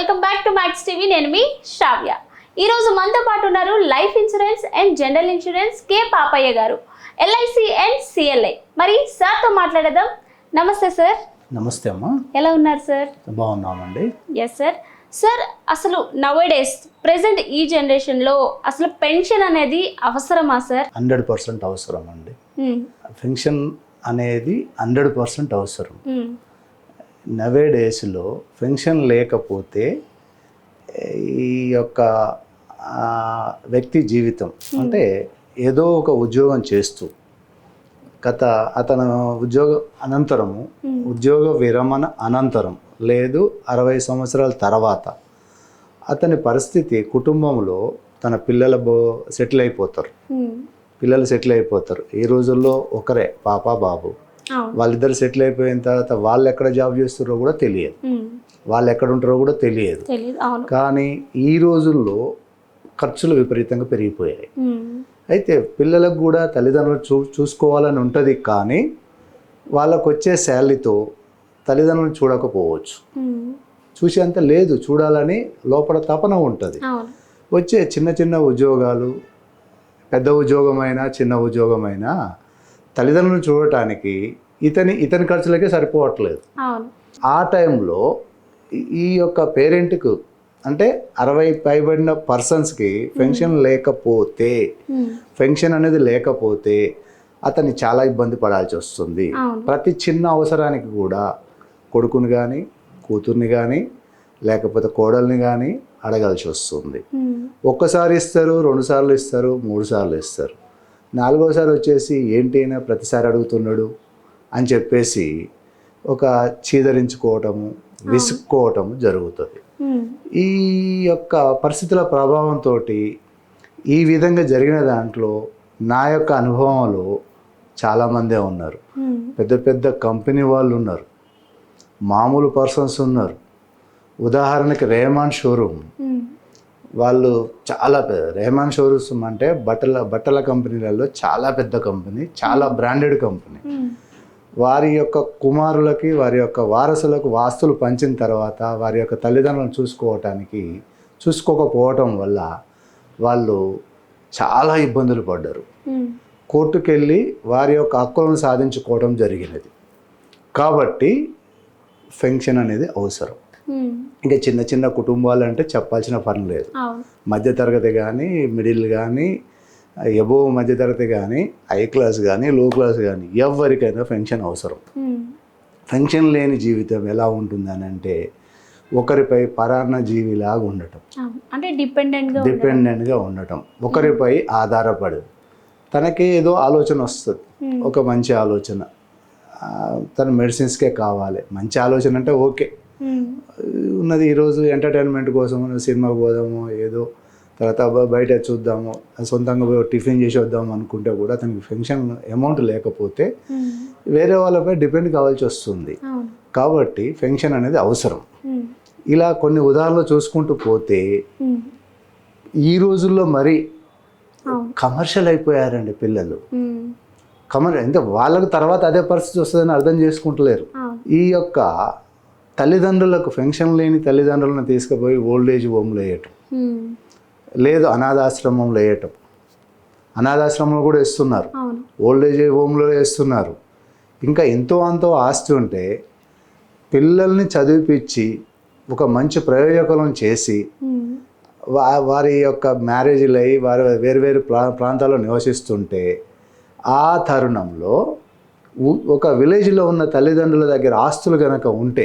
Welcome back to Max TV. నేను మీ శ్రావ్య. ఈ రోజు మనతో పాటు ఉన్నారు life insurance and general insurance K Papaiah గారు, ఎల్ఐసి అండ్ సిఎల్ఐ. మరి సార్తో మాట్లాడదాం. నమస్తే సార్. నమస్తే అమ్మా. ఎలా ఉన్నారు సార్? బాగున్నామండి. Yes sir. సార్, అసలు నౌడేస్ ప్రెసెంట్ ఈ జనరేషన్లో అసలు పెన్షన్ అనేది అవసరమా సార్? 100% అవసరం అండి. పెన్షన్ అనేది 100% అవసరం. నవే డేస్లో పెన్షన్ లేకపోతే ఈ యొక్క వ్యక్తి జీవితం అంటే ఏదో ఒక ఉద్యోగం చేస్తూ అతను ఉద్యోగ విరమణ అనంతరం లేదు 60 సంవత్సరాల తర్వాత అతని పరిస్థితి కుటుంబంలో తన పిల్లలు సెటిల్ అయిపోతారు. ఈ రోజుల్లో ఒకరే పాప బాబు. వాళ్ళిద్దరు సెటిల్ అయిపోయిన తర్వాత వాళ్ళు ఎక్కడ జాబ్ చేస్తారో కూడా తెలియదు, వాళ్ళు ఎక్కడ ఉంటారో కూడా తెలియదు. కానీ ఈ రోజుల్లో ఖర్చులు విపరీతంగా పెరిగిపోయాయి. అయితే పిల్లలకు కూడా తల్లిదండ్రులు చూసుకోవాలని ఉంటుంది, కానీ వాళ్ళకు వచ్చే శాలరీతో తల్లిదండ్రులను చూడకపోవచ్చు, చూసేంత లేదు, చూడాలని లోపల తపన ఉంటుంది. వచ్చే చిన్న చిన్న ఉద్యోగాలు, పెద్ద ఉద్యోగమైనా చిన్న ఉద్యోగమైనా తల్లిదండ్రులను చూడటానికి ఇతని ఖర్చులకే సరిపోవట్లేదు. ఆ టైంలో ఈ యొక్క పేరెంట్కు అంటే 60 పైబడిన పర్సన్స్కి పెన్షన్ అనేది లేకపోతే అతన్ని చాలా ఇబ్బంది పడాల్సి వస్తుంది. ప్రతి చిన్న అవసరానికి కూడా కొడుకుని కానీ కూతుర్ని కానీ లేకపోతే కోడల్ని కానీ అడగాల్సి వస్తుంది. ఒక్కసారి ఇస్తారు, 2 సార్లు ఇస్తారు, 3 సార్లు ఇస్తారు, 4వసారి వచ్చేసి ఏంటైనా ప్రతిసారి అడుగుతున్నాడు అని చెప్పేసి ఒక చీదరించుకోవటము, విసుక్కోవటము జరుగుతుంది. ఈ యొక్క పరిస్థితుల ప్రభావంతో ఈ విధంగా జరిగిన దాంట్లో నా యొక్క అనుభవంలో చాలామందే ఉన్నారు. పెద్ద పెద్ద కంపెనీ వాళ్ళు ఉన్నారు, మామూలు పర్సన్స్ ఉన్నారు. ఉదాహరణకి రేమాన్ షోరూమ్ వాళ్ళు చాలా రెహమాన్ షోరూమ్స్ అంటే బట్టల కంపెనీలలో చాలా పెద్ద కంపెనీ, చాలా బ్రాండెడ్ కంపెనీ. వారి యొక్క కుమారులకి, వారి యొక్క వారసులకు ఆస్తులు పంచిన తర్వాత వారి యొక్క తల్లిదండ్రులను చూసుకోకపోవటం వల్ల వాళ్ళు చాలా ఇబ్బందులు పడ్డారు. కోర్టుకెళ్ళి వారి యొక్క హక్కులను సాధించుకోవడం జరిగినది. కాబట్టి పెన్షన్ అనేది అవసరం. ఇంకా చిన్న చిన్న కుటుంబాలు అంటే చెప్పాల్సిన పని లేదు. మధ్యతరగతి కానీ, మిడిల్ కానీ, ఎబోవ్ మధ్యతరగతి కానీ, హై క్లాస్ కానీ, లో క్లాస్ కానీ ఎవరికైనా పెన్షన్ అవసరం. పెన్షన్ లేని జీవితం ఎలా ఉంటుందని అంటే ఒకరిపై పరాన్న జీవిలాగా ఉండటం, అంటే డిపెండెంట్గా ఉండటం, ఒకరిపై ఆధారపడదు. తనకి ఏదో ఆలోచన వస్తుంది, ఒక మంచి ఆలోచన, తన మెడిసిన్స్కే కావాలి. మంచి ఆలోచన అంటే ఓకే ఉన్నది, ఈరోజు ఎంటర్టైన్మెంట్ కోసం సినిమాకి పోదాము, ఏదో తర్వాత బయట చూద్దాము, సొంతంగా టిఫిన్ చేసి వద్దాము అనుకుంటే కూడా అతనికి పెన్షన్ అమౌంట్ లేకపోతే వేరే వాళ్ళపై డిపెండ్ కావాల్సి వస్తుంది. కాబట్టి పెన్షన్ అనేది అవసరం. ఇలా కొన్ని ఉదాహరణలు చూసుకుంటూ పోతే ఈ రోజుల్లో మరి కమర్షియల్ అయిపోయారండి పిల్లలు. అంటే వాళ్ళకు తర్వాత అదే పరిస్థితి వస్తుందని అర్థం చేసుకుంటలేరు. ఈ యొక్క తల్లిదండ్రులకు పెన్షన్ లేని తల్లిదండ్రులను తీసుకుపోయి ఓల్డేజ్ హోమ్లో వేయటం, లేదు అనాథాశ్రమంలో వేయటం. అనాథాశ్రమంలో కూడా వేస్తున్నారు, ఓల్డేజ్ హోమ్లో వేస్తున్నారు. ఇంకా ఎంతో అంతో ఆస్తి ఉంటే పిల్లల్ని చదివిపించి ఒక మంచి ప్రయోజకులను చేసి వారి యొక్క మ్యారేజ్లు అయ్యి వారు వేరు ప్రాంతాల్లో నివసిస్తుంటే ఆ తరుణంలో ఒక విలేజ్లో ఉన్న తల్లిదండ్రుల దగ్గర ఆస్తులు కనుక ఉంటే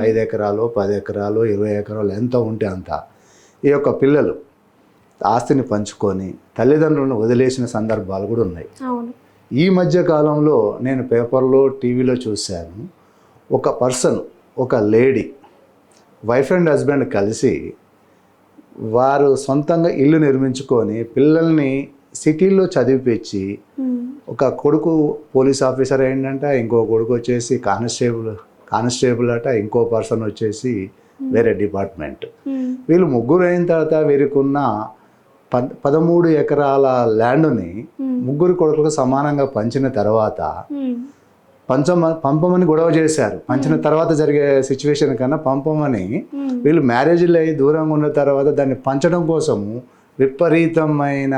5 ఎకరాలు, 10 ఎకరాలు, 20 ఎకరాలు ఎంత ఉంటే అంత ఈ యొక్క పిల్లలు ఆస్తిని పంచుకొని తల్లిదండ్రులను వదిలేసిన సందర్భాలు కూడా ఉన్నాయి. ఈ మధ్య కాలంలో నేను పేపర్లో, టీవీలో చూశాను. ఒక పర్సన్, ఒక లేడీ వైఫ్ అండ్ హస్బెండ్ కలిసి వారు సొంతంగా ఇల్లు నిర్మించుకొని పిల్లల్ని సిటీల్లో చదివిపించి, ఒక కొడుకు పోలీస్ ఆఫీసర్ అయిందంట, ఇంకో కొడుకు వచ్చేసి కానిస్టేబుల్ అట, ఇంకో పర్సన్ వచ్చేసి వేరే డిపార్ట్మెంట్. వీళ్ళు ముగ్గురు అయిన తర్వాత వీరికి ఉన్న 13 ఎకరాల ల్యాండ్ని ముగ్గురు కొడుకులకు సమానంగా పంచిన తర్వాత పంపమని గొడవ చేశారు. పంచిన తర్వాత జరిగే సిచ్యువేషన్ కన్నా పంపమని వీళ్ళు మ్యారేజ్లు అయ్యి దూరంగా ఉన్న తర్వాత దాన్ని పంచడం కోసము విపరీతమైన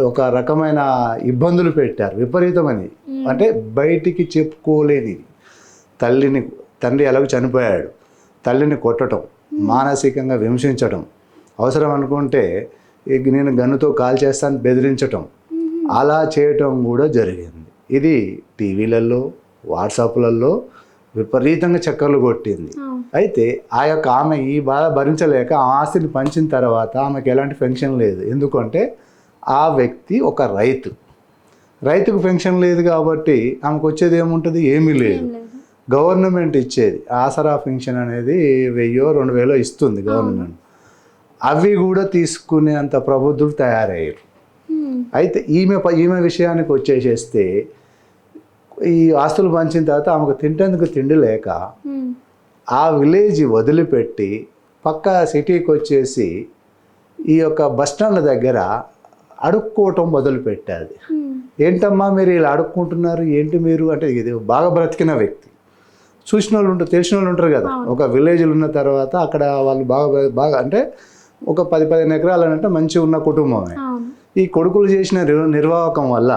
ఒక రకమైన ఇబ్బందులు పెట్టారు. విపరీతమని అంటే బయటికి చెప్పుకోలేని తండ్రి ఎలాగో చనిపోయాడు, తల్లిని కొట్టడం, మానసికంగా హింసించడం, అవసరం అనుకుంటే నేను గన్నుతో కాల్ చేస్తాను బెదిరించటం, అలా చేయటం కూడా జరిగింది. ఇది టీవీలలో వాట్సాప్లలో విపరీతంగా చక్కర్లు కొట్టింది. అయితే ఆ యొక్క ఆమె ఈ బాధ భరించలేక ఆ ఆస్తిని పంచిన తర్వాత ఆమెకు ఎలాంటి పెన్షన్ లేదు. ఎందుకంటే ఆ వ్యక్తి ఒక రైతుకు పెన్షన్ లేదు కాబట్టి ఆమెకు వచ్చేది ఏముంటుంది? ఏమీ లేదు. గవర్నమెంట్ ఇచ్చేది ఆసరా పెన్షన్ అనేది 1000-2000 ఇస్తుంది గవర్నమెంట్. అవి కూడా తీసుకునే అంత ప్రబుద్ధులు తయారయ్యారు. అయితే ఈమె విషయానికి వచ్చేసేస్తే ఈ ఆస్తులు పంచిన తర్వాత ఆమెకు తింటేందుకు తిండి లేక ఆ విలేజ్ వదిలిపెట్టి పక్క సిటీకి వచ్చేసి ఈ యొక్క బస్టాండ్ దగ్గర అడుక్కోవటం మొదలుపెట్టాది. ఏంటమ్మా మీరు ఇలా అడుక్కుంటున్నారు, ఏంటి మీరు అంటే ఇది బాగా బ్రతికిన వ్యక్తి, చూసిన వాళ్ళు ఉంటారు, తెలిసిన వాళ్ళు ఉంటారు కదా. ఒక విలేజ్లో ఉన్న తర్వాత అక్కడ వాళ్ళు బాగా అంటే ఒక 10-15 ఎకరాలు అంటే మంచిగా ఉన్న కుటుంబమే. ఈ కొడుకులు చేసిన నిర్వాహకం వల్ల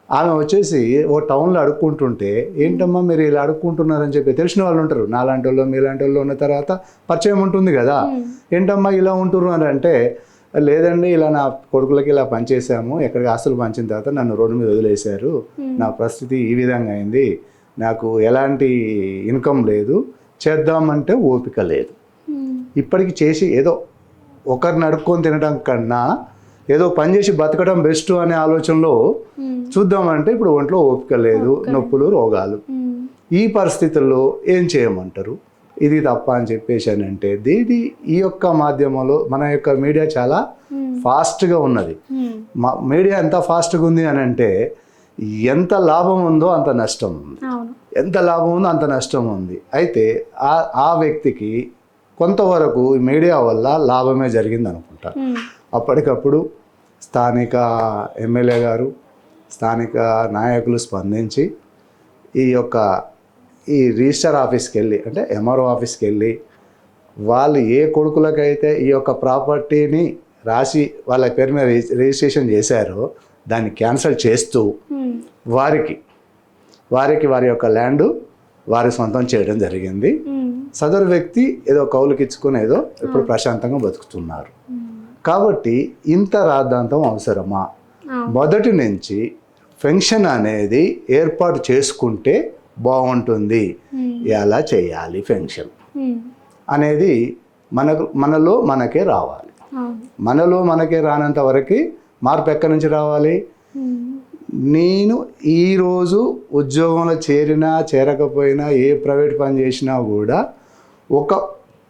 ఆమె వచ్చేసి ఓ టౌన్లో అడుక్కుంటుంటే ఏంటమ్మా మీరు ఇలా అడుక్కుంటున్నారని చెప్పి తెలిసిన వాళ్ళు ఉంటారు, నాలాంటి వాళ్ళు మీలాంటి వాళ్ళు ఉన్న తర్వాత పరిచయం ఉంటుంది కదా. ఏంటమ్మా ఇలా ఉంటున్నారు అని అంటే, లేదండి ఇలా నా కొడుకులకి ఇలా పనిచేసాము, ఎక్కడికి ఆస్తులు పంచిన తర్వాత నన్ను రోడ్డు మీద వదిలేశారు, నా పరిస్థితి ఈ విధంగా అయింది, నాకు ఎలాంటి ఇన్కమ్ లేదు, చేద్దామంటే ఓపిక లేదు. ఇప్పటికి చేసి ఏదో ఒకరిని అడుక్కొని తినడం కన్నా ఏదో పని చేసి బతకడం బెస్ట్ అనే ఆలోచనలో చూద్దామంటే ఇప్పుడు ఒంట్లో ఓపిక లేదు, నొప్పులు, రోగాలు. ఈ పరిస్థితుల్లో ఏం చేయమంటారు? ఇది తప్ప అని చెప్పేసానంటే ఈ యొక్క మాధ్యమంలో మన యొక్క మీడియా చాలా ఫాస్ట్గా ఉన్నది. మీడియా ఎంత ఫాస్ట్గా ఉంది అని అంటే ఎంత లాభం ఉందో అంత నష్టం ఉంది, ఎంత లాభం ఉందో అంత నష్టం ఉంది. అయితే ఆ వ్యక్తికి కొంతవరకు మీడియా వల్ల లాభమే జరిగింది అనుకుంటా. అప్పటికప్పుడు స్థానిక ఎమ్మెల్యే గారు, స్థానిక నాయకులు స్పందించి ఈ రిజిస్టర్ ఆఫీస్కి వెళ్ళి అంటే ఎంఆర్ఓ ఆఫీస్కి వెళ్ళి వాళ్ళు ఏ కొడుకులకైతే ఈ యొక్క ప్రాపర్టీని రాసి వాళ్ళ పేరు మీద రిజిస్ట్రేషన్ చేశారో దాన్ని క్యాన్సిల్ చేస్తూ వారికి వారి యొక్క ల్యాండ్ వారి సొంతం చేయడం జరిగింది. సదరు వ్యక్తి ఏదో కౌలుకి ఇచ్చుకుని ఏదో ఇప్పుడు ప్రశాంతంగా బతుకుతున్నారు. కాబట్టి ఇంత రాద్ధాంతం అవసరమా? మొదటి నుంచి పెన్షన్ అనేది ఏర్పాటు చేసుకుంటే బాగుంటుంది. ఎలా చేయాలి పెన్షన్ అనేది మనలో మనకే రావాలి. మనలో మనకే రానంత వరకు మార్పు ఎక్కడి నుంచి రావాలి? నేను ఈరోజు ఉద్యోగంలో చేరినా చేరకపోయినా ఏ ప్రైవేట్ పని చేసినా కూడా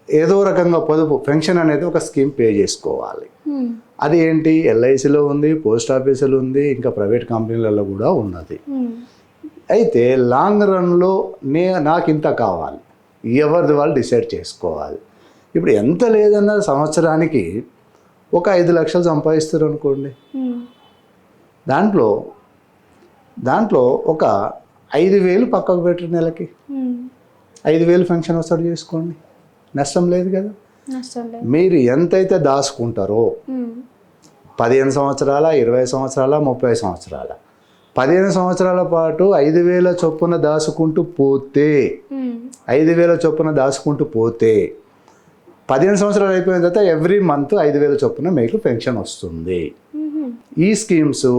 ఏదో రకంగా పొదుపు పెన్షన్ అనేది ఒక స్కీమ్ పే చేసుకోవాలి. అది ఏంటి? ఎల్ఐసిలో ఉంది, పోస్ట్ ఆఫీసులో ఉంది, ఇంకా ప్రైవేట్ కంపెనీలలో కూడా ఉన్నది. అయితే లాంగ్ రన్లో నాకు ఇంత కావాలి, ఎవరిది వాళ్ళు డిసైడ్ చేసుకోవాలి. ఇప్పుడు ఎంత లేదన్నా సంవత్సరానికి ఒక 5 లక్షలు సంపాదిస్తారు అనుకోండి, దాంట్లో ఒక 5,000 పక్కకు పెట్టిన నెలకి 5,000 ఫంక్షన్ వస్తాడు చేసుకోండి, నష్టం లేదు కదా. మీరు ఎంతైతే దాచుకుంటారో 15 సంవత్సరాల, 20 సంవత్సరాల, 30 సంవత్సరాల, 15 సంవత్సరాల పాటు 5,000 చొప్పున దాచుకుంటూ పోతే 5,000 చొప్పున దాచుకుంటూ పోతే 15 సంవత్సరాలు అయిపోయిన తర్వాత ఎవ్రీ మంత్ 5,000 చొప్పున మీకు పెన్షన్ వస్తుంది. ఈ స్కీమ్స్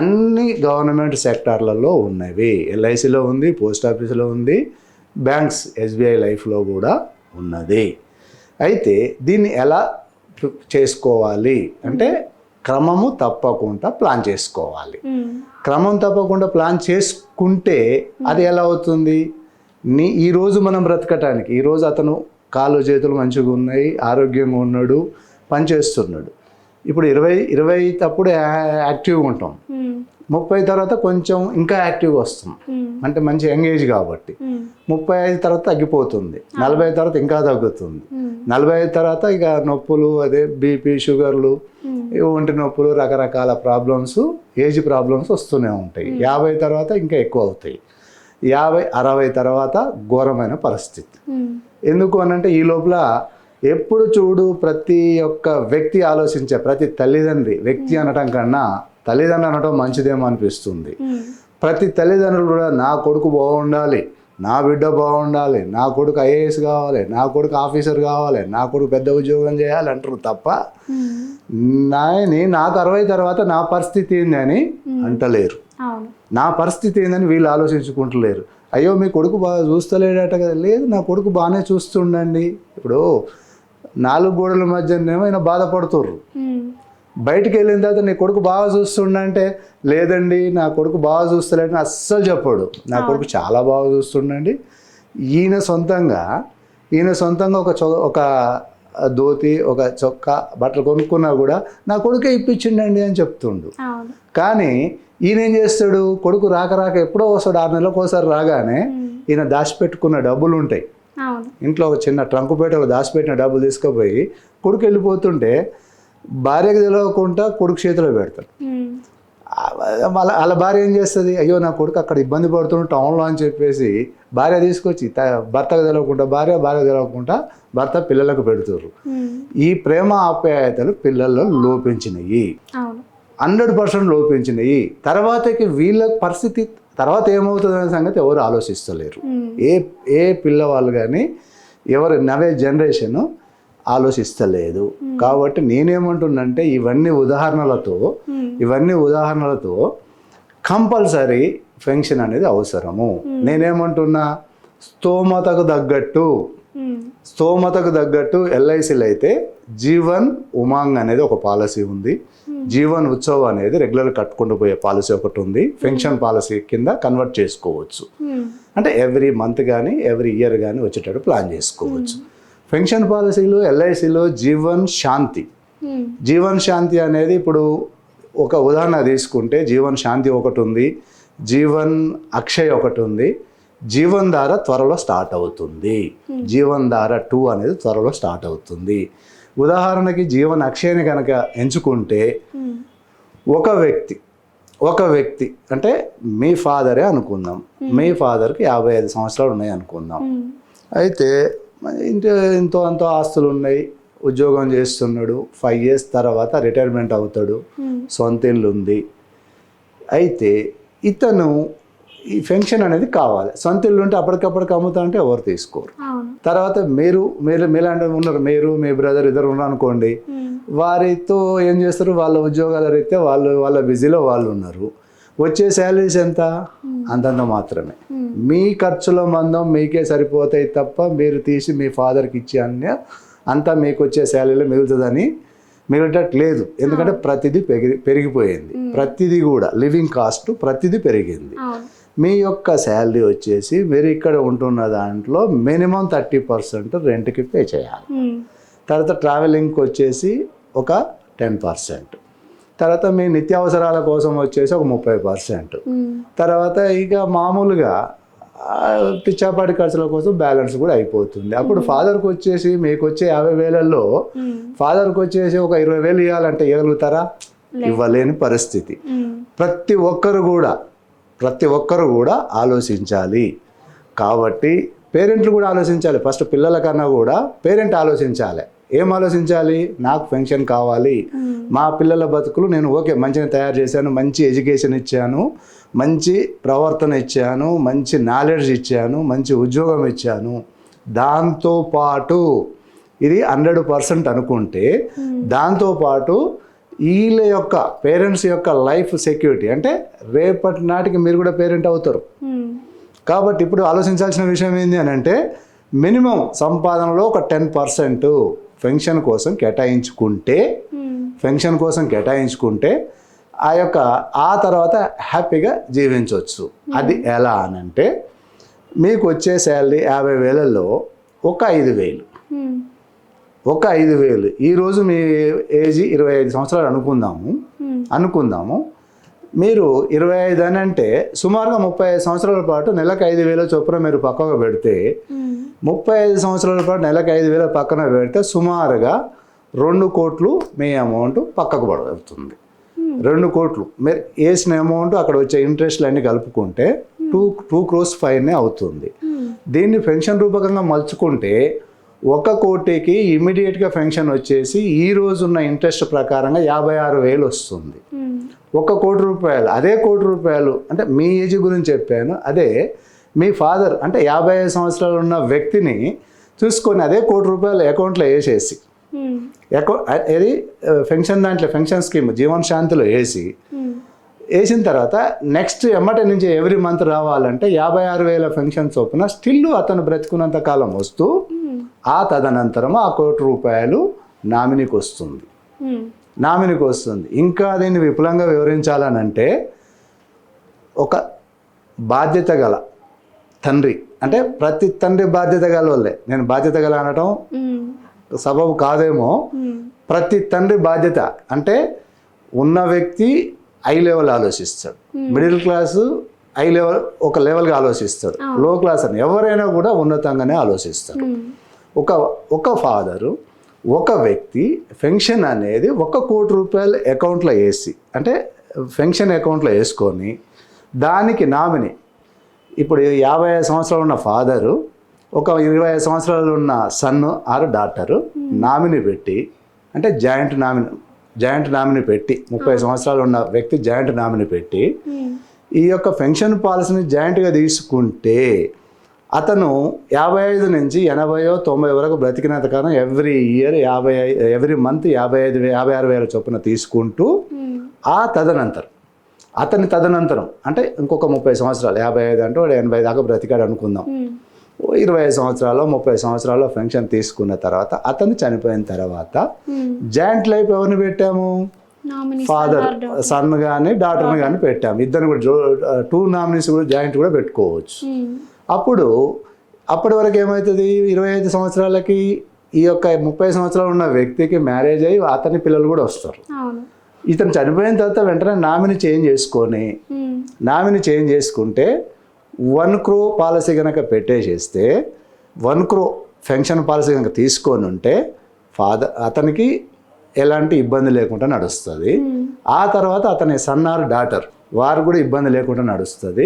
అన్ని గవర్నమెంట్ సెక్టార్లలో ఉన్నవి. ఎల్ఐసిలో ఉంది, పోస్ట్ ఆఫీసులో ఉంది, బ్యాంక్స్ ఎస్బీఐ లైఫ్లో కూడా ఉన్నది. అయితే దీన్ని ఎలా చేసుకోవాలి అంటే క్రమము తప్పకుండా ప్లాన్ చేసుకోవాలి. క్రమం తప్పకుండా ప్లాన్ చేసుకుంటే అది ఎలా అవుతుంది? ఈరోజు మనం బ్రతకటానికి, ఈరోజు అతను కాళ్ళు చేతులు మంచిగా ఉన్నాయి, ఆరోగ్యంగా ఉన్నాడు, పనిచేస్తున్నాడు. ఇప్పుడు 20 తప్పుడు యాక్టివ్గా ఉంటాం, 30 తర్వాత కొంచెం ఇంకా యాక్టివ్గా వస్తాం, అంటే మంచి ఎంగేజ్ కాబట్టి. 35 తర్వాత తగ్గిపోతుంది, 40 తర్వాత ఇంకా తగ్గుతుంది, 45 తర్వాత ఇక నొప్పులు, అదే బీపీ, షుగర్లు, ఒంటి నొప్పులు, రకరకాల ప్రాబ్లమ్స్, ఏజ్ ప్రాబ్లమ్స్ వస్తూనే ఉంటాయి. 50 తర్వాత ఇంకా ఎక్కువ అవుతాయి. 50, 60 తర్వాత ఘోరమైన పరిస్థితి. ఎందుకు అనంటే ఈ లోపల ఎప్పుడు చూడు ప్రతి ఒక్క వ్యక్తి ఆలోచించే ప్రతి తల్లిదండ్రి వ్యక్తి అనటం కన్నా తల్లిదండ్రులు అనటం మంచిదేమో అనిపిస్తుంది. ప్రతి తల్లిదండ్రులు కూడా నా కొడుకు బాగుండాలి, నా బిడ్డ బాగుండాలి, నా కొడుకు ఐఏఎస్ కావాలి, నా కొడుకు ఆఫీసర్ కావాలి, నా కొడుకు పెద్ద ఉద్యోగం చేయాలి అంటారు తప్ప నాకు 60 తర్వాత నా పరిస్థితి ఏందని అంటలేరు. నా పరిస్థితి ఏందని వీళ్ళు ఆలోచించుకుంటలేరు. అయ్యో మీ కొడుకు బాగా చూస్తలేడట కదా, లేదు నా కొడుకు బాగానే చూస్తుండండి. ఇప్పుడు 4 గోడల మధ్యనేమో ఆయన బాధపడుతుర్రు, బయటికి వెళ్ళిన తర్వాత నీ కొడుకు బాగా చూస్తుండంటే లేదండి నా కొడుకు బాగా చూస్తలేడని అస్సలు చెప్పాడు. నా కొడుకు చాలా బాగా చూస్తుండండి. ఈయన సొంతంగా ఒక ధోతి ఒక చొక్కా బట్టలు కొనుక్కున్నా కూడా నా కొడుకే ఇప్పించిండండి అని చెప్తుండు. కానీ ఈయన ఏం చేస్తాడు, కొడుకు రాక ఎప్పుడో వస్తాడు, 6 నెలలకు ఒకసారి రాగానే ఈయన దాచిపెట్టుకున్న డబ్బులు ఉంటాయి ఇంట్లో, ఒక చిన్న ట్రంకుపేటలో దాచిపెట్టిన డబ్బులు తీసుకుపోయి కొడుకు వెళ్ళిపోతుంటే భార్యకు తెలియకుండా కొడుకు చేతిలో పెడతాడు. వాళ్ళ భార్య ఏం చేస్తుంది, అయ్యో నా కొడుకు అక్కడ ఇబ్బంది పడుతున్నాడు టౌన్లో అని చెప్పేసి భార్య తీసుకొచ్చి భర్తకు తెలియకుండా భార్య తెలియకుండా భర్త పిల్లలకు పెడుతుర్రు. ఈ ప్రేమ ఆప్యాయతలు పిల్లల్లో లోపించినాయి, 100% లోపించినాయి. తర్వాతకి వీళ్ళ పరిస్థితి తర్వాత ఏమవుతుంది అనే సంగతి ఎవరు ఆలోచిస్తలేరు. ఏ పిల్లవాళ్ళు కానీ ఎవరు నవే జనరేషన్ ఆలోచిస్తలేదు. కాబట్టి నేనేమంటున్నంటే ఇవన్నీ ఉదాహరణలతో కంపల్సరీ ఫంక్షన్ అనేది అవసరము. నేనేమంటున్నా, స్తోమతకు తగ్గట్టు ఎల్ఐసిలో అయితే జీవన్ ఉమాంగ్ అనేది ఒక పాలసీ ఉంది, జీవన్ ఉత్సవ్ అనేది రెగ్యులర్ కట్టుకుంటూ పోయే పాలసీ ఒకటి ఉంది. పెన్షన్ పాలసీ కింద కన్వర్ట్ చేసుకోవచ్చు, అంటే ఎవ్రీ మంత్ కానీ ఎవ్రీ ఇయర్ కానీ వచ్చేటట్టు ప్లాన్ చేసుకోవచ్చు. పెన్షన్ పాలసీలో ఎల్ఐసిలో జీవన్ శాంతి అనేది ఇప్పుడు ఒక ఉదాహరణ తీసుకుంటే జీవన్ శాంతి ఒకటి ఉంది, జీవన్ అక్షయ్ ఒకటి ఉంది, జీవన్ ధార త్వరలో స్టార్ట్ అవుతుంది, జీవన్ ధార 2 అనేది త్వరలో స్టార్ట్ అవుతుంది. ఉదాహరణకి జీవన్ అక్షయ్ని కనుక ఎంచుకుంటే ఒక వ్యక్తి అంటే మీ ఫాదరే అనుకుందాం, మీ ఫాదర్కి 55 సంవత్సరాలు ఉన్నాయి అనుకుందాం. అయితే ఎంతో ఆస్తులు ఉన్నాయి, ఉద్యోగం చేస్తున్నాడు, 5 years తర్వాత రిటైర్మెంట్ అవుతాడు, సొంత ఇల్లు ఉంది. అయితే ఇతను ఈ పెన్షన్ అనేది కావాలి, సొంత ఇల్లు ఉంటే అప్పటికప్పటికి అమ్ముతా అంటే ఎవరు తీసుకోరు. తర్వాత మీలాంటి ఉన్నారు, మీరు మీ బ్రదర్ ఇద్దరు ఉన్నారు అనుకోండి, వారితో ఏం చేస్తారు, వాళ్ళ ఉద్యోగాల రీత్యా వాళ్ళ బిజీలో వాళ్ళు ఉన్నారు. వచ్చే శాలరీస్ ఎంత, అంతంత మాత్రమే. మీ ఖర్చుల మందం మీకే సరిపోతాయి తప్ప మీరు తీసి మీ ఫాదర్కి ఇచ్చే అంతా మీకు వచ్చే శాలరీలో మిగిలిటట్టు లేదు. ఎందుకంటే ప్రతిదీ పెరిగిపోయింది, ప్రతిదీ కూడా లివింగ్ కాస్ట్ ప్రతిదీ పెరిగింది. మీ యొక్క శాలరీ వచ్చేసి మీరు ఇక్కడ ఉంటున్న దాంట్లో మినిమం 30% రెంట్కి పే చేయాలి. తర్వాత ట్రావెలింగ్కి వచ్చేసి ఒక 10%, తర్వాత మీ నిత్యావసరాల కోసం వచ్చేసి ఒక 30%, తర్వాత ఇక మామూలుగా పిచ్చాపాటి ఖర్చుల కోసం బ్యాలెన్స్ కూడా అయిపోతుంది. అప్పుడు ఫాదర్కి వచ్చేసి మీకు వచ్చే 50,000లో ఫాదర్కి వచ్చేసి ఒక 20,000 ఇవ్వాలంటే ఇవ్వగలుగుతారా? ఇవ్వలేని పరిస్థితి. ప్రతి ఒక్కరు కూడా ఆలోచించాలి. కాబట్టి పేరెంట్లు కూడా ఆలోచించాలి. ఫస్ట్ పిల్లల కన్నా కూడా పేరెంట్ ఆలోచించాలి. ఏం ఆలోచించాలి, నాకు పెన్షన్ కావాలి, మా పిల్లల బతుకులు నేను మంచిగా తయారు చేశాను, మంచి ఎడ్యుకేషన్ ఇచ్చాను, మంచి ప్రవర్తన ఇచ్చాను, మంచి నాలెడ్జ్ ఇచ్చాను, మంచి ఉద్యోగం ఇచ్చాను, దాంతోపాటు ఇది 100% అనుకుంటే దాంతోపాటు వీళ్ళ యొక్క పేరెంట్స్ యొక్క లైఫ్ సెక్యూరిటీ, అంటే రేపటి నాటికి మీరు కూడా పేరెంట్ అవుతారు. కాబట్టి ఇప్పుడు ఆలోచించాల్సిన విషయం ఏంటి అని అంటే, మినిమం సంపాదనలో ఒక 10% పెన్షన్ కోసం కేటాయించుకుంటే ఆ తర్వాత హ్యాపీగా జీవించవచ్చు. అది ఎలా అనంటే, మీకు వచ్చే శాలరీ 50,000లో ఒక 5,000 ఈరోజు మీ ఏజ్ 25 సంవత్సరాలు అనుకుందాము. మీరు 25 అని అంటే సుమారుగా 35 సంవత్సరాల పాటు నెలకు 5,000 చొప్పున మీరు పక్కకు పెడితే, 35 సంవత్సరాల పాటు నెలకు 5,000 పక్కన పెడితే సుమారుగా 2 కోట్లు మీ అమౌంట్ పక్కకు పడుతుంది. 2 కోట్లు మీరు వేసిన అమౌంట్ అక్కడ వచ్చే ఇంట్రెస్ట్లు అన్నీ కలుపుకుంటే 2 crores ఫైనే అవుతుంది. దీన్ని పెన్షన్ రూపకంగా మలుచుకుంటే 1 కోటికి ఇమీడియట్గా పెన్షన్ వచ్చేసి ఈ రోజున్న ఇంట్రెస్ట్ ప్రకారంగా 56,000 వస్తుంది. 1 కోటి రూపాయలు, అదే 1 కోటి రూపాయలు అంటే మీ ఏజ్ గురించి చెప్పాను. అదే మీ ఫాదర్ అంటే 55 సంవత్సరాలు ఉన్న వ్యక్తిని చూసుకొని అదే 1 కోటి రూపాయలు అకౌంట్లో వేసేసి ఏది పెన్షన్ దాంట్లో పెన్షన్ స్కీమ్ జీవన్ శాంతిలో వేసిన తర్వాత నెక్స్ట్ ఎమ్మటి నుంచి ఎవ్రీ మంత్ రావాలంటే 56,000 పెన్షన్ చొప్పున స్టిల్ అతను బ్రతుకున్నంత కాలం వస్తూ ఆ తదనంతరం ఆ 1 కోటి రూపాయలు నామినీకి వస్తుంది. ఇంకా దీన్ని విపులంగా వివరించాలనంటే ఒక బాధ్యత గల తండ్రి అంటే ప్రతి తండ్రి బాధ్యత గల వాళ్ళే, నేను బాధ్యత గల అనటం సబబు కాదేమో, ప్రతి తండ్రి బాధ్యత అంటే ఉన్న వ్యక్తి హై లెవెల్ ఆలోచిస్తాడు, మిడిల్ క్లాసు హై లెవెల్ ఒక లెవెల్గా ఆలోచిస్తాడు, లో క్లాస్ అని ఎవరైనా కూడా ఉన్నతంగానే ఆలోచిస్తాడు. ఒక ఫాదరు ఒక వ్యక్తి పెన్షన్ అనేది 1 కోటి రూపాయలు అకౌంట్లో వేసి అంటే పెన్షన్ అకౌంట్లో వేసుకొని దానికి నామినీ ఇప్పుడు 55 సంవత్సరాలు ఉన్న ఫాదరు ఒక 25 సంవత్సరాలు ఉన్న సన్ ఆర్ డాటరు నామినీ పెట్టి అంటే జాయింట్ నామినీ పెట్టి 30 సంవత్సరాలు ఉన్న వ్యక్తి జాయింట్ నామినీ పెట్టి ఈ యొక్క పెన్షన్ పాలసీని జాయింట్గా తీసుకుంటే అతను 55 నుంచి 80-90 వరకు బ్రతికినంత కాలం ఎవ్రీ ఇయర్ ఎవ్రీ మంత్ 56,000 చొప్పున తీసుకుంటూ ఆ తదనంతరం అంటే ఇంకొక 30 సంవత్సరాలు 55 అంటే 80 దాకా బ్రతికాడు అనుకుందాం. 25 సంవత్సరాలు 30 సంవత్సరాలు పెన్షన్ తీసుకున్న తర్వాత అతను చనిపోయిన తర్వాత జాయింట్ లైఫ్ ఎవరిని పెట్టాము? ఫాదర్ సన్ కానీ డాటర్ని కానీ పెట్టాము. ఇద్దరిని కూడా 2 నామినీస్ కూడా జాయింట్ కూడా పెట్టుకోవచ్చు. అప్పటి వరకు ఏమవుతుంది? 25 సంవత్సరాలకి ఈ యొక్క 30 సంవత్సరాలు ఉన్న వ్యక్తికి మ్యారేజ్ అయ్యి అతని పిల్లలు కూడా వస్తారు. ఇతను చనిపోయిన తర్వాత వెంటనే నామినీ చేంజ్ చేసుకుంటే 1 crore పాలసీ కనుక పెట్టేసేస్తే 1 crore పెన్షన్ పాలసీ కనుక తీసుకొని ఉంటే అతనికి ఎలాంటి ఇబ్బంది లేకుండా నడుస్తుంది. ఆ తర్వాత అతని సన్ ఆర్ డాటర్ వారు కూడా ఇబ్బంది లేకుండా నడుస్తుంది.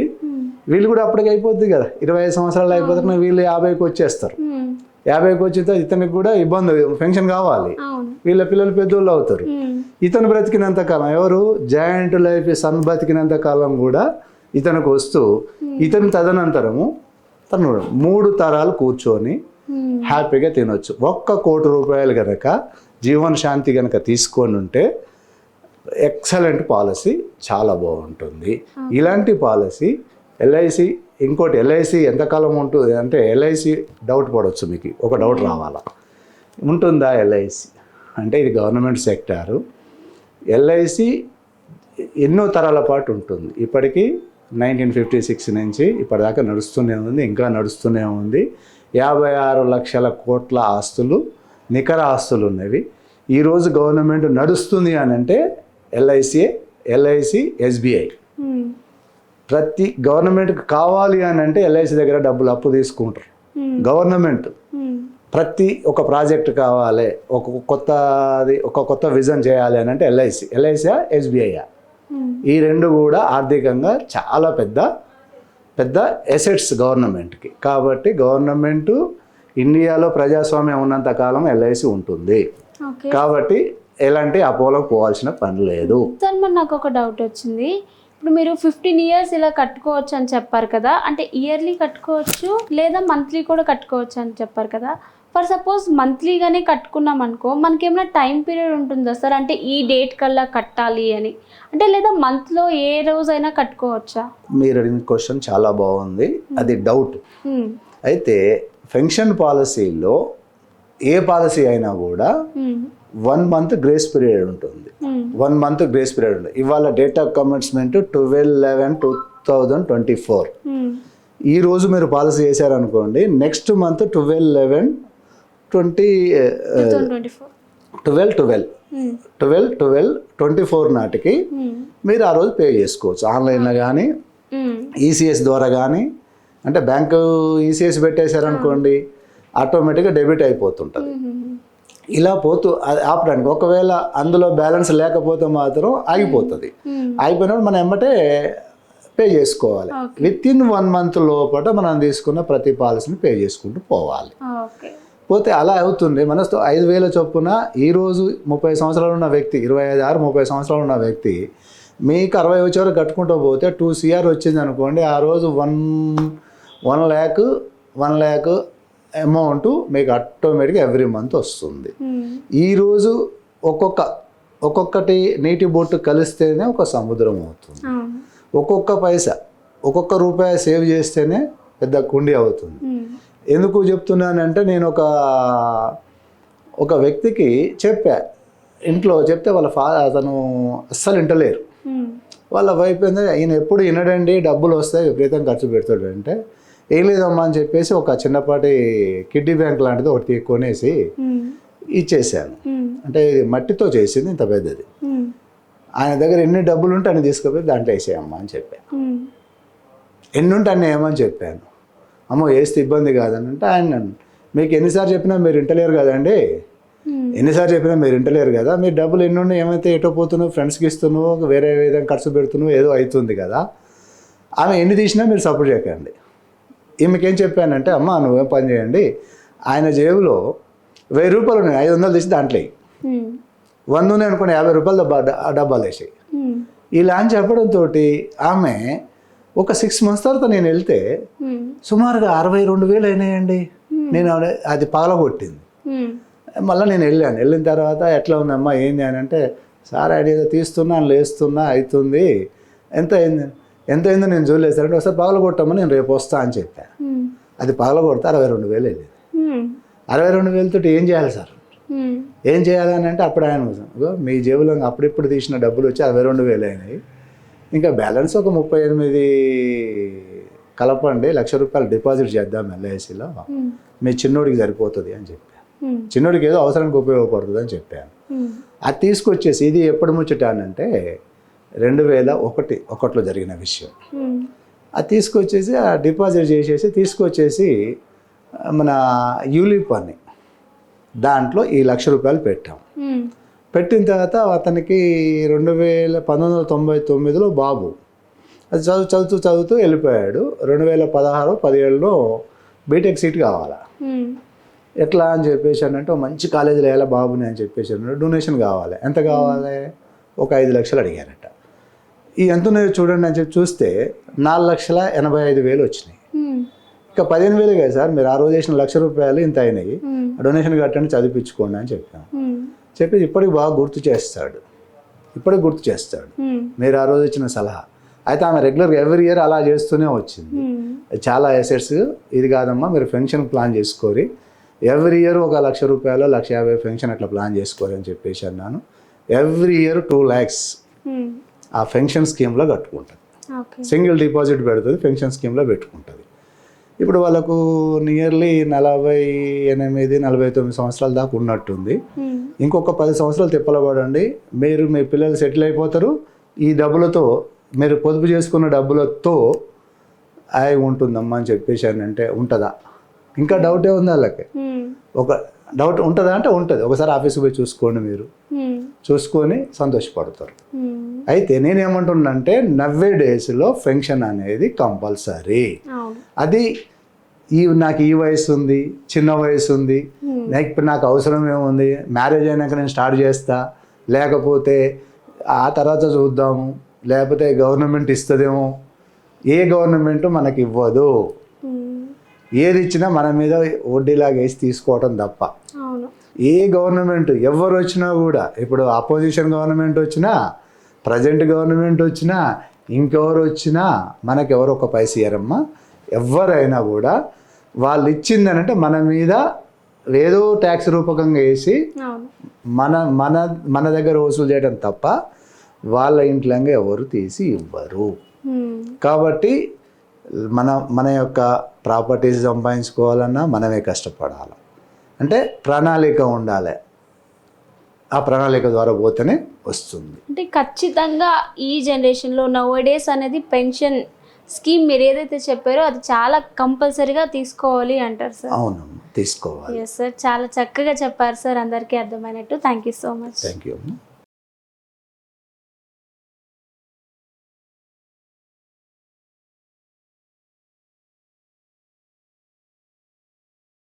వీళ్ళు కూడా అప్పటికి అయిపోద్ది కదా, 25 సంవత్సరాలు అయిపోతే వీళ్ళు 50కి వచ్చేస్తారు. 50కి వచ్చిన ఇతనికి కూడా ఇబ్బంది పెన్షన్ కావాలి, వీళ్ళ పిల్లలు పెద్దోళ్ళు అవుతారు. ఇతను బ్రతికినంత కాలం ఎవరు జాయింట్ లైఫ్ సన్ బ్రతికినంత కాలం కూడా ఇతనికి వస్తూ ఇతని తదనంతరము తను 3 తరాలు కూర్చొని హ్యాపీగా తినొచ్చు. 1 కోటి రూపాయలు కనుక జీవన్ శాంతి కనుక తీసుకొని ఉంటే ఎక్సలెంట్ పాలసీ, చాలా బాగుంటుంది. ఇలాంటి పాలసీ ఎల్ఐసి ఇంకోటి ఎల్ఐసి ఎంతకాలం ఉంటుంది అంటే ఎల్ఐసి డౌట్ పడవచ్చు, మీకు ఒక డౌట్ రావాలా ఉంటుందా ఎల్ఐసి అంటే ఇది గవర్నమెంట్ సెక్టారు. ఎల్ఐసి ఎన్నో తరాల పాటు ఉంటుంది. ఇప్పటికీ 1956 నుంచి ఇప్పటిదాకా నడుస్తూనే ఉంది, ఇంకా నడుస్తూనే ఉంది. 56 లక్షల కోట్ల ఆస్తులు నికర ఆస్తులు ఉన్నవి. ఈరోజు గవర్నమెంట్ నడుస్తుంది అని అంటే ఎల్ఐసి ఎస్బీఐ. ప్రతి గవర్నమెంట్కి కావాలి అని అంటే ఎల్ఐసి దగ్గర డబ్బులు అప్పు తీసుకుంటారు. గవర్నమెంట్ ప్రతి ఒక ప్రాజెక్ట్ కావాలి, ఒక కొత్త విజన్ చేయాలి అని అంటే ఎల్ఐసియా ఎస్బీఐయా ఈ రెండు కూడా ఆర్థికంగా చాలా పెద్ద ఎసెట్స్ గవర్నమెంట్కి. కాబట్టి గవర్నమెంటు ఇండియాలో ప్రజాస్వామ్యం ఉన్నంత కాలం ఎల్ఐసి ఉంటుంది. కాబట్టి ఎలాంటి అపోలోకి పోవాల్సిన పని లేదు. నాకు ఒక డౌట్ వచ్చింది. ఇప్పుడు మీరు 15 years ఇలా కట్టుకోవచ్చు అని చెప్పారు కదా, అంటే ఇయర్లీ కట్టుకోవచ్చు లేదా మంత్లీ కూడా కట్టుకోవచ్చు అని చెప్పారు కదా. ఫర్ సపోజ్ మంత్లీగానే కట్టుకున్నాం అనుకో, మనకేమైనా టైం పీరియడ్ ఉంటుందా సార్? అంటే ఈ డేట్ కల్లా కట్టాలి అని అంటే, లేదా మంత్లో ఏ రోజైనా కట్టుకోవచ్చా? మీరు అడిగిన క్వశ్చన్ చాలా బాగుంది, అది డౌట్. అయితే పెన్షన్ పాలసీలో ఏ పాలసీ అయినా కూడా 1 month గ్రేస్ పీరియడ్ ఉంటుంది. 1 month గ్రేస్ పీరియడ్ ఉంటుంది. ఇవాళ డేట్ ఆఫ్ కమెన్స్మెంట్ 12/11/2024. ఈ రోజు మీరు పాలసీ చేశారనుకోండి, నెక్స్ట్ మంత్ 12/12/24 నాటికి మీరు ఆ రోజు పే చేసుకోవచ్చు. ఆన్లైన్లో కానీ ఈసీఎస్ ద్వారా కానీ, అంటే బ్యాంకు ఈసీఎస్ పెట్టేశారనుకోండి ఆటోమేటిక్గా డెబిట్ అయిపోతుంటుంది. ఇలా ఆపడానికి ఒకవేళ అందులో బ్యాలెన్స్ లేకపోతే మాత్రం ఆగిపోతుంది. అయిపోయినప్పుడు మనం ఎమ్మటే పే చేసుకోవాలి. విత్ ఇన్ 1 మంత్ లోపల మనం తీసుకున్న ప్రతి పాలసీని పే చేసుకుంటూ పోవాలి. ఓకే. పోతే అలా అవుతుంది. మనతో 5,000 చొప్పున ఈరోజు 30 సంవత్సరాలు ఉన్న వ్యక్తి, 25-30 సంవత్సరాలు ఉన్న వ్యక్తి మీకు 60 వచ్చే వరకు కట్టుకుంటూ పోతే 2 CR వచ్చింది అనుకోండి. ఆ రోజు 1 lakh అమౌంట్ మీకు ఆటోమేటిక్గా ఎవ్రీ మంత్ వస్తుంది. ఈరోజు ఒక్కొక్కటి నీటి బొట్టు కలిస్తేనే ఒక సముద్రం అవుతుంది. ఒక్కొక్క పైసా, ఒక్కొక్క రూపాయి సేవ్ చేస్తేనే పెద్ద కుండి అవుతుంది. ఎందుకు చెప్తున్నానంటే నేను ఒక వ్యక్తికి ఇంట్లో చెప్తే వాళ్ళ అతను అస్సలు వింటలేరు. వాళ్ళ వైపు ఈయన ఎప్పుడు వినడండి, డబ్బులు వస్తాయి విపరీతం ఖర్చు పెడతాడు అంటే, ఏం లేదమ్మా అని చెప్పేసి ఒక చిన్నపాటి కిడ్నీ బ్యాంక్ లాంటిది ఒకటి కొనేసి ఇచ్చేసాను. అంటే ఇది మట్టితో చేసింది, ఇంత పెద్దది. ఆయన దగ్గర ఎన్ని డబ్బులు ఉంటే అన్ని తీసుకుపోయి దాంట్లో వేసేయమ్మా అని చెప్పాను. ఎన్ని ఉంటే అన్నీ ఏమని చెప్పాను. అమ్మో వేస్తే ఇబ్బంది కాదని అంటే ఆయన, మీకు ఎన్నిసార్లు చెప్పినా మీరు ఇంటలేరు కదండి, ఎన్నిసార్లు చెప్పినా మీరు ఇంటలేరు కదా, మీరు డబ్బులు ఎన్ని ఉన్నాయి, ఏమైతే ఎటో పోతున్నావు, ఫ్రెండ్స్కి ఇస్తున్నావు, వేరే విధంగా ఖర్చు పెడుతున్నావు, ఏదో అవుతుంది కదా, ఆమె ఎన్ని తీసినా మీరు సపోర్ట్ చేయకండి. ఈమెకేం చెప్పానంటే, అమ్మ నువ్వేం పని చేయండి, ఆయన జేబులో 1000 రూపాయలు ఉన్నాయి, 500 తీసి దాంట్లో 100 ఉన్నాయి అనుకోండి, 50 రూపాయలు డబ్బాలు వేసాయి. ఇలా అని చెప్పడంతో ఆమె ఒక 6 months తర్వాత నేను వెళ్తే సుమారుగా 62,000 అయినాయండి. నేను అది పగలగొట్టింది. మళ్ళీ నేను వెళ్ళిన తర్వాత ఎట్లా ఉందమ్మా ఏంది అని అంటే, సార్ ఐడియా తీస్తున్నా లేస్తున్నా అవుతుంది, ఎంత అయిందో నేను చూడలేసారంటే ఒకసారి పగలగొట్టమని నేను రేపు వస్తా అని చెప్పాను. అది పగలగొడితే 62,000 వెళ్ళింది. 62,000 తోటి ఏం చేయాలి సార్, ఏం చేయాలని అంటే అప్పుడు ఆయన మీ జేబులో అప్పుడిప్పుడు తీసిన డబ్బులు వచ్చి 62,000 అయినాయి, ఇంకా బ్యాలెన్స్ ఒక 38 కలపండి, 1,00,000 రూపాయలు డిపాజిట్ చేద్దాం LICలో, మీ చిన్నోడికి సరిపోతుంది అని చెప్పాను. చిన్నోడికి ఏదో అవసరానికి ఉపయోగపడుతుంది అని చెప్పాను. అది తీసుకొచ్చేసి, ఇది ఎప్పుడు ముచ్చటానంటే 2001లో జరిగిన విషయం. అది తీసుకొచ్చేసి ఆ డిపాజిట్ చేసేసి తీసుకొచ్చేసి మన యూలిప్ అని దాంట్లో ఈ 1,00,000 రూపాయలు పెట్టాం. పెట్టిన తర్వాత అతనికి 1999లో బాబు అది చదువుతూ వెళ్ళిపోయాడు. 2016-17లో బీటెక్ సీట్ కావాలా, ఎట్లా అని చెప్పేసి అంటే మంచి కాలేజీలో వేయాలి బాబుని అని చెప్పేసి డొనేషన్ కావాలి. ఎంత కావాలి, ఒక 5 లక్షలు అడిగారట. ఈ ఎంత ఉన్నాయో చూడండి అని చెప్పి చూస్తే 4,85,000 వచ్చినాయి. ఇంకా 15,000 కదా సార్, మీరు ఆ రోజు వేసిన 1,00,000 రూపాయలు ఇంత అయినాయి, డొనేషన్ కట్టండి చదివించుకోండి అని చెప్పాను. చెప్పి ఇప్పటికి బాగా గుర్తు చేస్తాడు మీరు ఆ రోజు ఇచ్చిన సలహా. అయితే ఆమె రెగ్యులర్గా ఎవ్రీ ఇయర్ అలా చేస్తూనే వచ్చింది. చాలా అసెట్స్, ఇది కాదమ్మా మీరు ఫెన్షన్ ప్లాన్ చేసుకోరి, ఎవ్రీ ఇయర్ ఒక 1,00,000 రూపాయలు 1,50,000 ఫెన్షన్ అట్లా ప్లాన్ చేసుకోరి అని చెప్పేసి అన్నాను. ఎవ్రీ ఇయర్ 2 lakhs ఆ ఫెన్షన్ స్కీమ్లో కట్టుకుంటుంది. సింగిల్ డిపాజిట్ పెడుతుంది, ఫెన్షన్ స్కీమ్లో పెట్టుకుంటుంది. ఇప్పుడు వాళ్ళకు నియర్లీ 48-49 సంవత్సరాల దాకా ఉన్నట్టుంది. ఇంకొక 10 సంవత్సరాలు తిప్పలబడండి, మీరు మీ పిల్లలు సెటిల్ అయిపోతారు. ఈ డబ్బులతో మీరు పొదుపు చేసుకున్న డబ్బులతో అయి ఉంటుందమ్మా అని చెప్పేసి అంటే ఉంటుందా, ఇంకా డౌటే ఉంది వాళ్ళకి. ఒక డౌట్ ఉంటుందా అంటే ఉంటుంది. ఒకసారి ఆఫీస్కి పోయి చూసుకోండి, మీరు చూసుకొని సంతోషపడతారు. అయితే నేనేమంటున్నానంటే 90 daysలో ఫెన్షన్ అనేది కంపల్సరీ. అది నాకు ఈ వయసు ఉంది, చిన్న వయసు ఉంది, ఇప్పుడు నాకు అవసరం ఏముంది, మ్యారేజ్ అయినాక నేను స్టార్ట్ చేస్తా, లేకపోతే ఆ తర్వాత చూద్దాము, లేకపోతే గవర్నమెంట్ ఇస్తుందేమో. ఏ గవర్నమెంట్ మనకి ఇవ్వదు, ఏది ఇచ్చినా మన మీద వడ్డీలాగా వేసి తీసుకోవటం తప్ప. ఏ గవర్నమెంట్ ఎవరు వచ్చినా కూడా, ఇప్పుడు అపోజిషన్ గవర్నమెంట్ వచ్చినా, ప్రజెంట్ గవర్నమెంట్ వచ్చినా, ఇంకెవరు వచ్చినా మనకెవరు ఒక పైస ఇయ్యరమ్మా. ఎవరైనా కూడా వాళ్ళు ఇచ్చిందనంటే మన మీద ఏదో ట్యాక్స్ రూపకంగా వేసి మన దగ్గర వసూలు చేయడం తప్ప వాళ్ళ ఇంట్లోగా ఎవరు తీసి ఇవ్వరు. కాబట్టి మన యొక్క ప్రాపర్టీస్ సంపాదించుకోవాలన్నా మనమే కష్టపడాలి. అంటే ప్రణాళిక ఉండాలి, ఆ ప్రణాళిక ద్వారా పోతేనే వస్తుంది. అంటే ఖచ్చితంగా ఈ జనరేషన్లో నౌడేస్ అనేది పెన్షన్ స్కీమ్ మీరు ఏదైతే చెప్పారో అది చాలా కంపల్సరీగా తీసుకోవాలి అంటారు సార్. అవును, తీసుకోవాలి. ఎస్ సార్, చాలా చక్కగా చెప్పారు సార్, అందరికీ అర్థమైనట్టు. Thank you so much. Thank you.